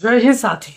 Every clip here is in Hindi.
जय हिंद साथी।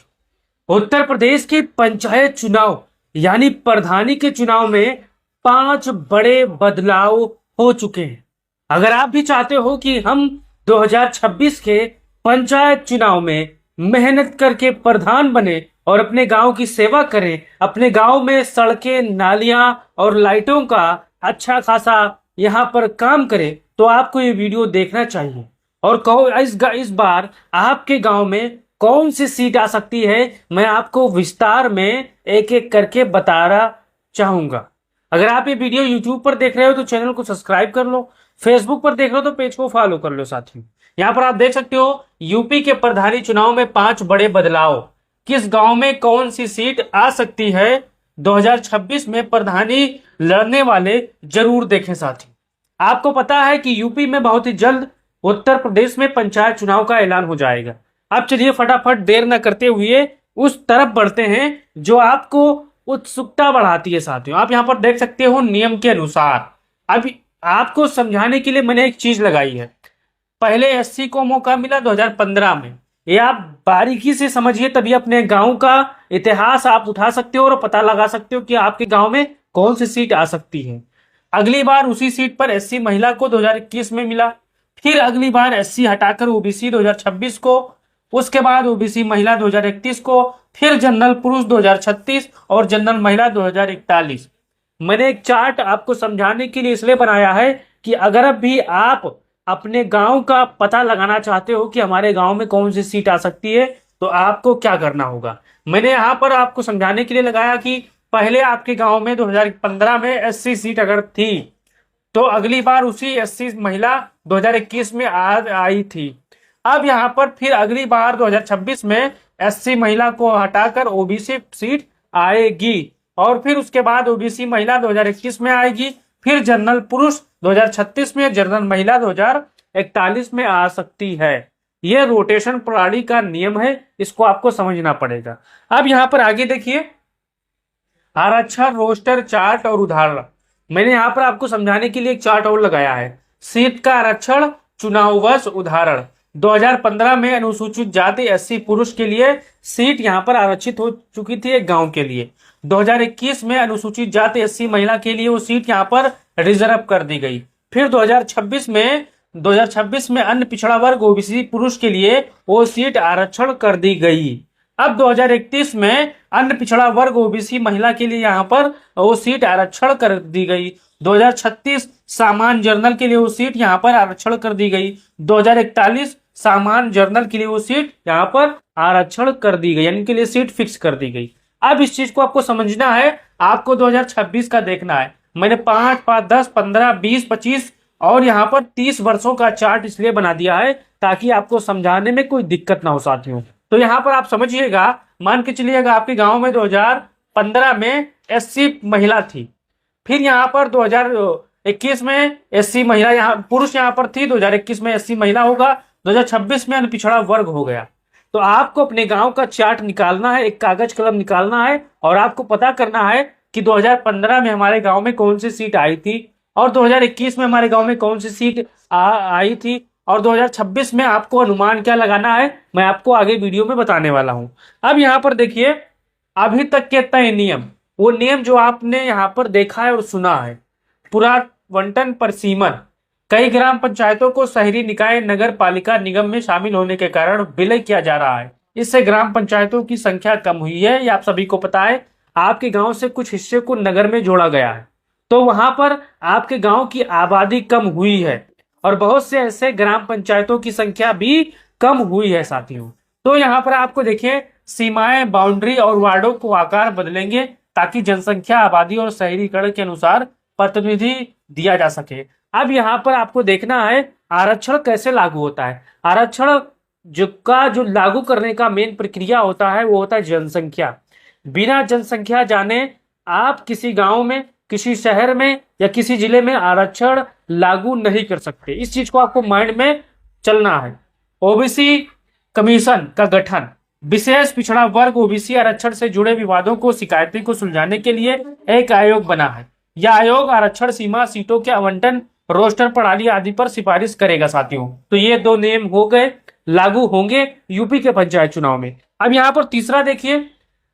उत्तर प्रदेश के पंचायत चुनाव यानी प्रधानी के चुनाव में 5 बड़े बदलाव हो चुके हैं। अगर आप भी चाहते हो कि हम 2026 के पंचायत चुनाव में मेहनत करके प्रधान बने और अपने गांव की सेवा करें, अपने गांव में सड़कें, नालियां और लाइटों का अच्छा खासा यहां पर काम करें, तो आपको ये वीडियो देखना चाहिए। और कहो इस बार आपके गांव में कौन सी सीट आ सकती है, मैं आपको विस्तार में एक एक करके बताना चाहूंगा। अगर आप ये वीडियो यूट्यूब पर देख रहे हो तो चैनल को सब्सक्राइब कर लो, फेसबुक पर देख रहे हो तो पेज को फॉलो कर लो। साथियों, यहाँ पर आप देख सकते हो यूपी के प्रधानी चुनाव में 5 बड़े बदलाव। किस गांव में कौन सी सीट आ सकती है 2026 में प्रधानी लड़ने वाले जरूर देखें। साथी, आपको पता है कि यूपी में बहुत ही जल्द उत्तर प्रदेश में पंचायत चुनाव का ऐलान हो जाएगा। अब चलिए फटाफट देर न करते हुए उस तरफ बढ़ते हैं जो आपको उत्सुकता बढ़ाती है। साथियों, आप यहां पर देख सकते हो नियम के अनुसार अभी आपको समझाने के लिए मैंने एक चीज लगाई है। पहले एससी को मौका मिला 2015 में, ये आप बारीकी से समझिए, तभी अपने गांव का इतिहास आप उठा सकते हो और पता लगा सकते हो कि आपके गांव में कौन सी सीट आ सकती है। अगली बार उसी सीट पर एससी महिला को 2021 में मिला, फिर अगली बार एससी हटाकर ओबीसी 2026 को, उसके बाद ओबीसी महिला 2031 को, फिर जनरल पुरुष 2036 और जनरल महिला 2041। मैंने एक चार्ट आपको समझाने के लिए इसलिए बनाया है कि अगर भी आप अपने गांव का पता लगाना चाहते हो कि हमारे गांव में कौन सी सीट आ सकती है, तो आपको क्या करना होगा। मैंने यहां पर आपको समझाने के लिए लगाया कि पहले आपके गांव में 2015 में एससी सीट अगर थी तो अगली बार उसी एससी महिला 2021 में आई थी। अब यहां पर फिर अगली बार 2026 में एससी महिला को हटाकर ओबीसी सीट आएगी और फिर उसके बाद ओबीसी महिला 2021 में आएगी, फिर जनरल पुरुष 2036 में, जनरल महिला 2041 में आ सकती है। यह रोटेशन प्रणाली का नियम है, इसको आपको समझना पड़ेगा। अब यहां पर आगे देखिए आरक्षण, रोस्टर, चार्ट और उदाहरण। मैंने यहां पर आपको समझाने के लिए एक चार्ट और लगाया है। सीट का आरक्षण, चुनाववश उदाहरण। 2015 में अनुसूचित जाति एससी पुरुष के लिए सीट यहां पर आरक्षित हो चुकी थी एक गांव के लिए। 2021 में अनुसूचित जाति एससी महिला के लिए वो सीट यहां पर रिजर्व कर दी गई। फिर 2026 में अन्य पिछड़ा वर्ग ओबीसी पुरुष के लिए वो सीट आरक्षण कर दी गई। अब 2031 में अन्य पिछड़ा वर्ग ओबीसी महिला के लिए यहां पर वो सीट आरक्षण कर दी गई। 2036 सामान्य जर्नल के लिए वो सीट यहां पर आरक्षण कर दी गई। 2041 सामान्य जर्नल के लिए वो सीट यहां पर आरक्षण कर दी गई, यानी के लिए सीट फिक्स कर दी गई। अब इस चीज को आपको समझना है, आपको 2026 का देखना है। मैंने 5, 5, 10, 15, 20, 25 और यहाँ पर 30 वर्षों का चार्ट इसलिए बना दिया है ताकि आपको समझाने में कोई दिक्कत ना हो। साथियों, तो यहाँ पर आप समझिएगा, मान के चलिएगा आपके गांव में 2015 में एससी महिला थी, फिर यहाँ पर 2021 में एससी महिला यहाँ पुरुष यहाँ पर थी, 2021 में एससी महिला होगा, 2026 में पिछड़ा वर्ग हो गया। तो आपको अपने गांव का चार्ट निकालना है, एक कागज कलम निकालना है और आपको पता करना है कि 2015 में हमारे गांव में कौन सी सीट आई थी और 2021 में हमारे गांव में कौन सी सीट आई थी और 2026 में आपको अनुमान क्या लगाना है, मैं आपको आगे वीडियो में बताने वाला हूं। अब यहाँ पर देखिए अभी तक के तय नियम, वो नियम जो आपने यहाँ पर देखा है और सुना है। पुनरावंटन परिसीमन, कई ग्राम पंचायतों को शहरी निकाय नगर पालिका निगम में शामिल होने के कारण विलय किया जा रहा है। इससे ग्राम पंचायतों की संख्या कम हुई है, ये आप सभी को पता है। आपके गांव से कुछ हिस्से को नगर में जोड़ा गया है, तो वहां पर आपके गांव की आबादी कम हुई है और बहुत से ऐसे ग्राम पंचायतों की संख्या भी कम हुई है। साथियों, तो यहाँ पर आपको देखिए सीमाएं, बाउंड्री और वार्डों को आकार बदलेंगे ताकि जनसंख्या, आबादी और शहरीकरण के अनुसार प्रतिनिधि दिया जा सके। अब यहाँ पर आपको देखना है आरक्षण कैसे लागू होता है। आरक्षण जो लागू करने का मेन प्रक्रिया होता है वो होता है जनसंख्या। बिना जनसंख्या जाने आप किसी गांव में, किसी शहर में या किसी जिले में आरक्षण लागू नहीं कर सकते। इस चीज को आपको माइंड में चलना है। ओबीसी कमीशन का गठन, विशेष पिछड़ा वर्ग ओबीसी आरक्षण से जुड़े विवादों को, शिकायतें को सुलझाने के लिए एक आयोग बना है। यह आयोग आरक्षण सीमा, सीटों के आवंटन, रोस्टर प्रणाली आदि पर सिफारिश करेगा। साथियों, तो ये 2 नियम हो गए, लागू होंगे यूपी के पंचायत चुनाव में। अब यहाँ पर तीसरा देखिए,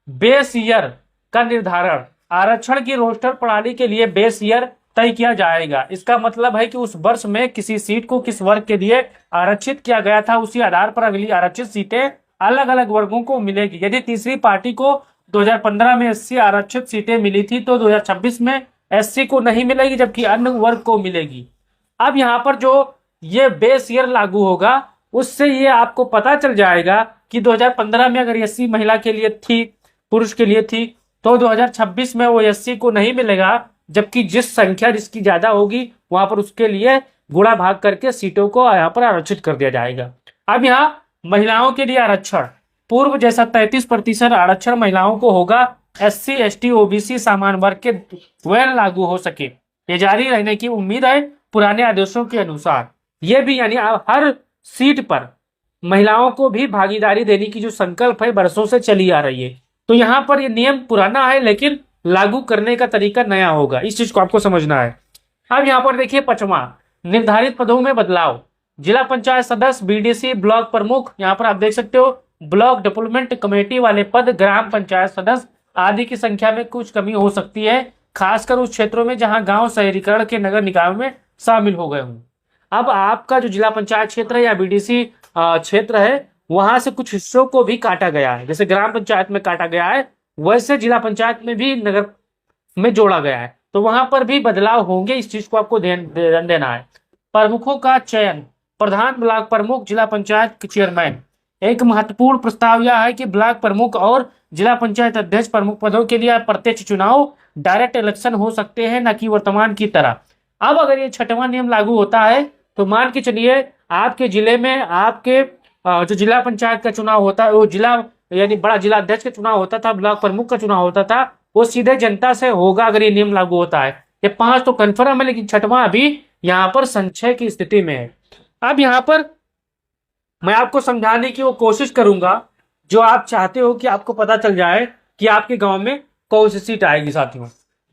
बेस ईयर का निर्धारण। आरक्षण की रोस्टर प्रणाली के लिए बेस ईयर तय किया जाएगा। इसका मतलब है कि उस वर्ष में किसी सीट को किस वर्ग के लिए आरक्षित किया गया था, उसी आधार पर अगली आरक्षित सीटें अलग अलग वर्गों को मिलेगी। यदि तीसरी पार्टी को 2015 में एससी आरक्षित सीटें मिली थी तो 2026 में एससी को नहीं मिलेगी, जबकि अन्य वर्ग को मिलेगी। अब यहाँ पर जो ये बेस ईयर लागू होगा, उससे ये आपको पता चल जाएगा कि 2015 में अगर एससी महिला के लिए थी, पुरुष के लिए थी, तो 2026 में वो एससी को नहीं मिलेगा, जबकि जिस संख्या जिसकी ज्यादा होगी वहां पर उसके लिए गुणा भाग करके सीटों को यहाँ पर आरक्षित कर दिया जाएगा। अब यहाँ महिलाओं के लिए आरक्षण, पूर्व जैसा 33% आरक्षण महिलाओं को होगा। एससी एसटी ओबीसी सामान्य वर्ग के वह लागू हो सके, ये जारी रहने की उम्मीद है पुराने आदेशों के अनुसार। ये भी यानी हर सीट पर महिलाओं को भी भागीदारी देने की जो संकल्प है वर्षों से चली आ रही है। तो यहाँ पर ये नियम पुराना है, लेकिन लागू करने का तरीका नया होगा, इस चीज को आपको समझना है। अब यहाँ पर देखिए पांचवा, निर्धारित पदों में बदलाव। जिला पंचायत सदस्य, बीडीसी, ब्लॉक प्रमुख, यहाँ पर आप देख सकते हो ब्लॉक डेवलपमेंट कमेटी वाले पद, ग्राम पंचायत सदस्य आदि की संख्या में कुछ कमी हो सकती है, खासकर उस क्षेत्रों में जहां गांव शहरीकरण के नगर निकाय में शामिल हो गए हों। अब आपका जो जिला पंचायत क्षेत्र है या बीडीसी क्षेत्र है, वहां से कुछ हिस्सों को भी काटा गया है। जैसे ग्राम पंचायत में काटा गया है, वैसे जिला पंचायत में भी नगर में जोड़ा गया है, तो वहां पर भी बदलाव होंगे। इस चीज को आपको ध्यान देना है। प्रमुखों का चयन, प्रधान ब्लॉक प्रमुख, जिला पंचायत के चेयरमैन। एक महत्वपूर्ण प्रस्ताव यह है कि ब्लॉक प्रमुख और जिला पंचायत अध्यक्ष प्रमुख पदों के लिए प्रत्यक्ष चुनाव, डायरेक्ट इलेक्शन हो सकते हैं, न कि वर्तमान की तरह। अब अगर ये छठवां नियम लागू होता है तो मान के चलिए आपके जिले में आपके जो जिला पंचायत का चुनाव होता है, वो जिला यानी बड़ा जिला अध्यक्ष का चुनाव होता था, ब्लॉक प्रमुख का चुनाव होता था, वो सीधे जनता से होगा अगर ये नियम लागू होता है। ये 5 तो कन्फर्म है, लेकिन छठवां अभी यहाँ पर संशय की स्थिति में है। अब यहाँ पर मैं आपको समझाने की वो कोशिश करूंगा जो आप चाहते हो कि आपको पता चल जाए कि आपके गांव में कौन सी सीट आएगी साथियों।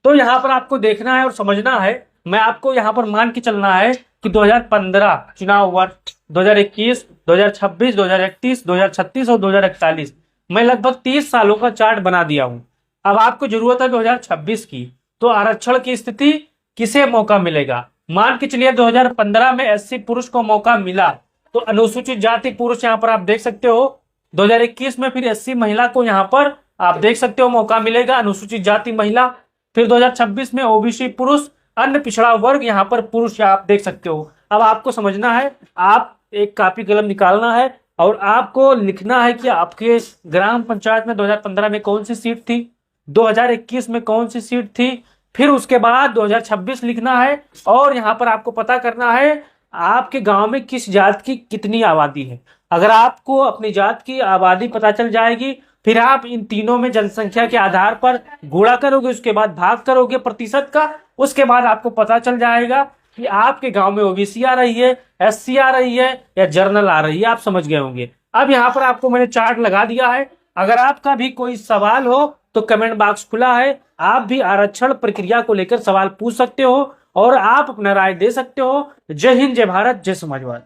तो यहाँ पर आपको देखना है और समझना है। मैं आपको यहाँ पर मान के चलना है कि 2015 चुनाव वर्ष, 2021, 2026, 2031, 2036 और 2041, मैं लगभग 30 सालों का चार्ट बना दिया हूं। अब आपको जरूरत है 2026 की। तो आरक्षण की स्थिति, किसे मौका मिलेगा? मान के चलिए 2015 में एससी पुरुष को मौका मिला, तो अनुसूचित जाति पुरुष यहाँ पर आप देख सकते हो। 2021 में फिर एससी महिला को यहाँ पर आप देख सकते हो मौका मिलेगा, अनुसूचित जाति महिला। फिर 2026 में ओबीसी पुरुष, अन्य पिछड़ा वर्ग यहाँ पर पुरुष आप देख सकते हो। अब आपको समझना है, आप एक कॉपी कलम निकालना है और आपको लिखना है कि आपके ग्राम पंचायत में 2015 में कौन सी सीट थी, 2021 में कौन सी सीट थी, फिर उसके बाद 2026 लिखना है। और यहाँ पर आपको पता करना है आपके गांव में किस जात की कितनी आबादी है। अगर आपको अपनी जात की आबादी पता चल जाएगी, फिर आप इन तीनों में जनसंख्या के आधार पर गुणा करोगे, उसके बाद भाग करोगे प्रतिशत का, उसके बाद आपको पता चल जाएगा कि आपके गांव में ओबीसी आ रही है, एससी आ रही है या जर्नल आ रही है। आप समझ गए होंगे। अब यहाँ पर आपको मैंने चार्ट लगा दिया है। अगर आपका भी कोई सवाल हो तो कमेंट बॉक्स खुला है, आप भी आरक्षण प्रक्रिया को लेकर सवाल पूछ सकते हो और आप अपना राय दे सकते हो। जय हिंद, जय भारत, जय समाजवाद।